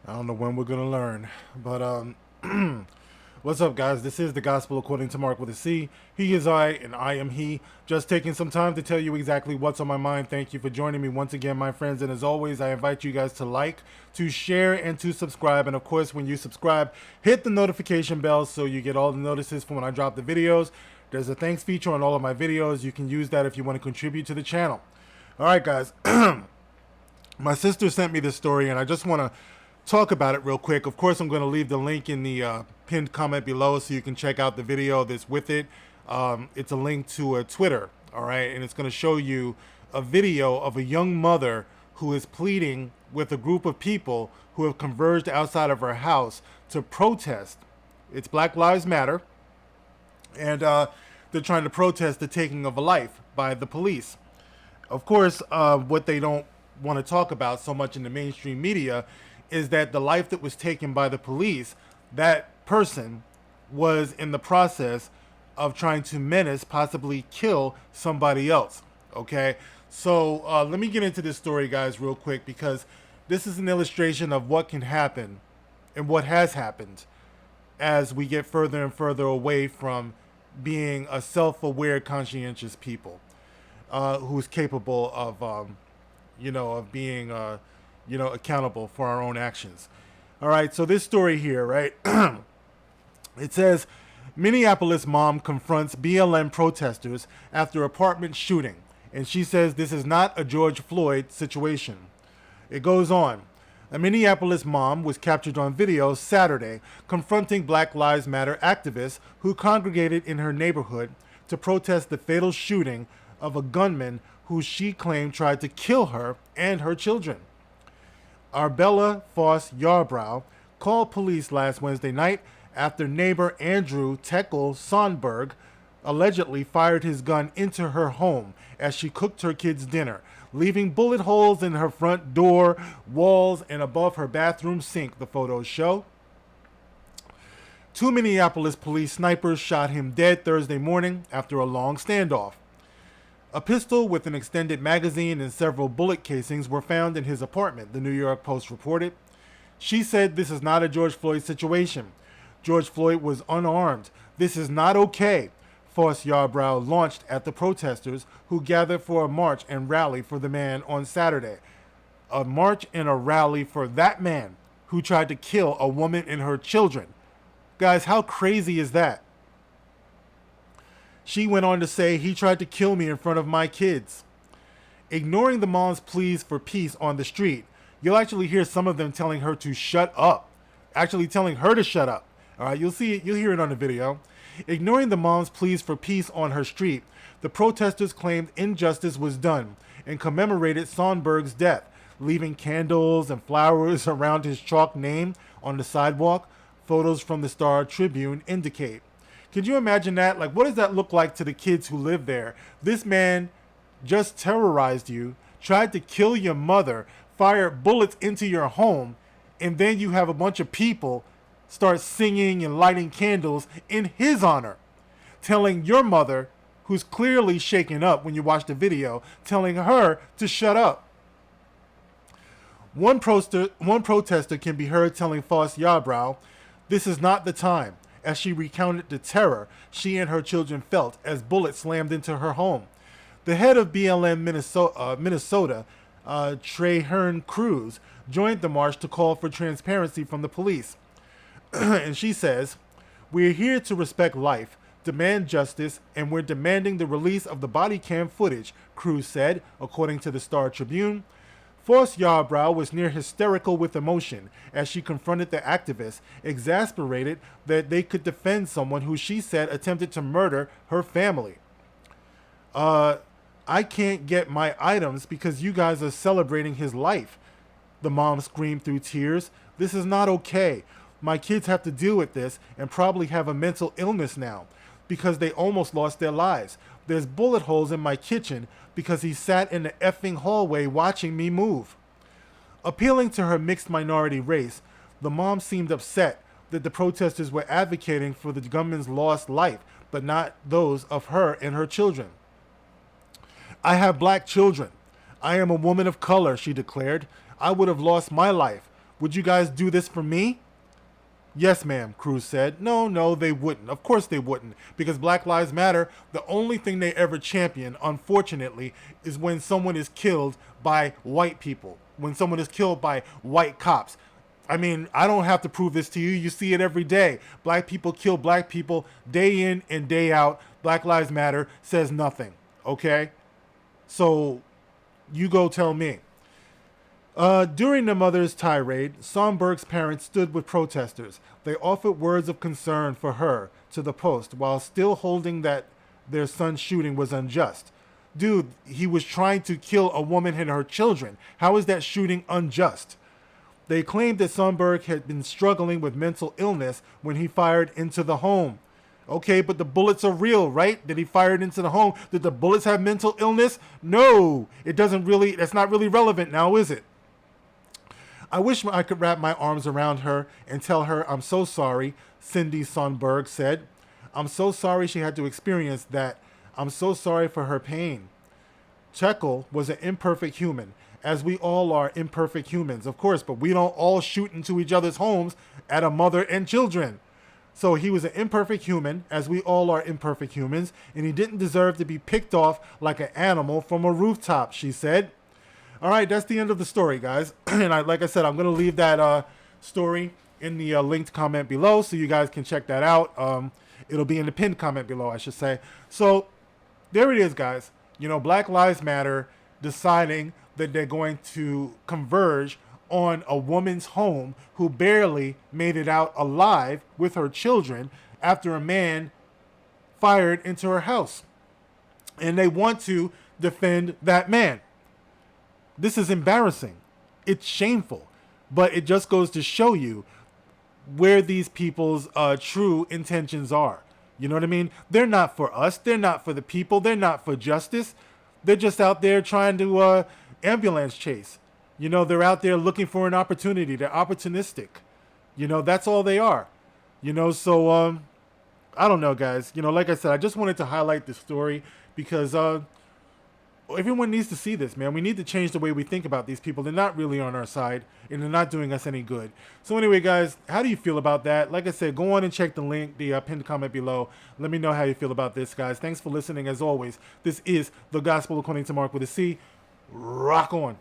I don't know when we're gonna learn, but what's up, guys? This is the Gospel according to Mark with a C. He is I, and I am he. Just taking some time to tell you exactly what's on my mind. Thank you for joining me once again, my friends. And as always, I invite you guys to like, to share, and to subscribe. And of course, when you subscribe, hit the notification bell so you get all the notices for when I drop the videos. There's a thanks feature on all of my videos. You can use that if you want to contribute to the channel. All right, guys. My sister sent me this story, and I just want to talk about it real quick. Of course, I'm going to leave the link in the pinned comment below so you can check out the video that's with it. It's a link to a Twitter, all right? And it's going to show you a video of a young mother who is pleading with a group of people who have converged outside of her house to protest. It's Black Lives Matter, and they're trying to protest the taking of a life by the police. Of course, what they don't want to talk about so much in the mainstream media is that the life that was taken by the police, that person was in the process of trying to menace, possibly kill somebody else. Okay, so let me get into this story, guys, real quick, because this is an illustration of what can happen and what has happened as we get further and further away from being a self-aware, conscientious people who's capable of of being, accountable for our own actions. All right, so this story here, right? It says, Minneapolis mom confronts BLM protesters after apartment shooting, and she says this is not a George Floyd situation. It goes on. A Minneapolis mom was captured on video Saturday confronting Black Lives Matter activists who congregated in her neighborhood to protest the fatal shooting of a gunman who she claimed tried to kill her and her children. Arbella Foss Yarbrough called police last Wednesday night after neighbor Andrew Tekel Sonberg allegedly fired his gun into her home as she cooked her kids' dinner, leaving bullet holes in her front door, walls, and above her bathroom sink, the photos show. Two Minneapolis police snipers shot him dead Thursday morning after a long standoff. A pistol with an extended magazine and several bullet casings were found in his apartment, the New York Post reported. She said this is not a George Floyd situation. George Floyd was unarmed. This is not okay, Foss Yarbrough launched at the protesters who gathered for a march and rally for the man on Saturday. A march and a rally for that man who tried to kill a woman and her children. Guys, how crazy is that? She went on to say he tried to kill me in front of my kids. Ignoring the mom's pleas for peace on the street, you'll actually hear some of them telling her to shut up. Actually telling her to shut up. All right, you'll hear it on the video. Ignoring the mom's pleas for peace on her street, the protesters claimed injustice was done and commemorated Sonberg's death, leaving candles and flowers around his chalk name on the sidewalk, photos from the Star Tribune indicate. Could you imagine that? Like, what does that look like to the kids who live there? This man just terrorized you, tried to kill your mother, fired bullets into your home, and then you have a bunch of people start singing and lighting candles in his honor, telling your mother, who's clearly shaken up when you watch the video, telling her to shut up. One protester can be heard telling Foss Yarbrough, this is not the time, as she recounted the terror she and her children felt as bullets slammed into her home. The head of BLM Minnesota, Traherne Cruz, joined the march to call for transparency from the police. And she says, we're here to respect life, demand justice, and we're demanding the release of the body cam footage, Cruz said, according to the Star Tribune. Foss Yarbrough was near hysterical with emotion as she confronted the activists, exasperated that they could defend someone who she said attempted to murder her family. I can't get my items because you guys are celebrating his life, the mom screamed through tears. This is not okay. My kids have to deal with this and probably have a mental illness now because they almost lost their lives. There's bullet holes in my kitchen because he sat in the effing hallway watching me move. Appealing to her mixed minority race, the mom seemed upset that the protesters were advocating for the gunman's lost life, but not those of her and her children. I have black children. I am a woman of color, she declared. I would have lost my life. Would you guys do this for me? Yes, ma'am, Cruz said. No, no, they wouldn't. Of course they wouldn't. Because Black Lives Matter, the only thing they ever champion, unfortunately, is when someone is killed by white people. When someone is killed by white cops. I mean, I don't have to prove this to you. You see it every day. Black people kill black people day in and day out. Black Lives Matter says nothing. Okay? So, you go tell me. During the mother's tirade, Sonberg's parents stood with protesters. They offered words of concern for her to the Post while still holding that their son's shooting was unjust. Dude, he was trying to kill a woman and her children. How is that shooting unjust? They claimed that Sonberg had been struggling with mental illness when he fired into the home. Okay, but the bullets are real, right? Did he fire it into the home? Did the bullets have mental illness? No, that's not really relevant now, is it? I wish I could wrap my arms around her and tell her I'm so sorry, Cindy Sonberg said. I'm so sorry she had to experience that. I'm so sorry for her pain. Chekel was an imperfect human, as we all are imperfect humans, of course, but we don't all shoot into each other's homes at a mother and children. So he was an imperfect human, as we all are imperfect humans, and he didn't deserve to be picked off like an animal from a rooftop, she said. All right, that's the end of the story, guys. And like I said, I'm going to leave that story in the linked comment below so you guys can check that out. It'll be in the pinned comment below, I should say. So there it is, guys. You know, Black Lives Matter deciding that they're going to converge on a woman's home who barely made it out alive with her children after a man fired into her house. And they want to defend that man. This is embarrassing. It's shameful. But it just goes to show you where these people's true intentions are. You know what I mean? They're not for us. They're not for the people. They're not for justice. They're just out there trying to ambulance chase. You know, they're out there looking for an opportunity. They're opportunistic. You know, that's all they are. You know, so I don't know, guys. You know, like I said, I just wanted to highlight this story because everyone needs to see this, man. We need to change the way we think about these people. They're not really on our side, and they're not doing us any good. So anyway, guys, how do you feel about that? Like I said, go on and check the link, the pinned comment below. Let me know how you feel about this, guys. Thanks for listening, as always. This is The Gospel According to Mark with a C. Rock on.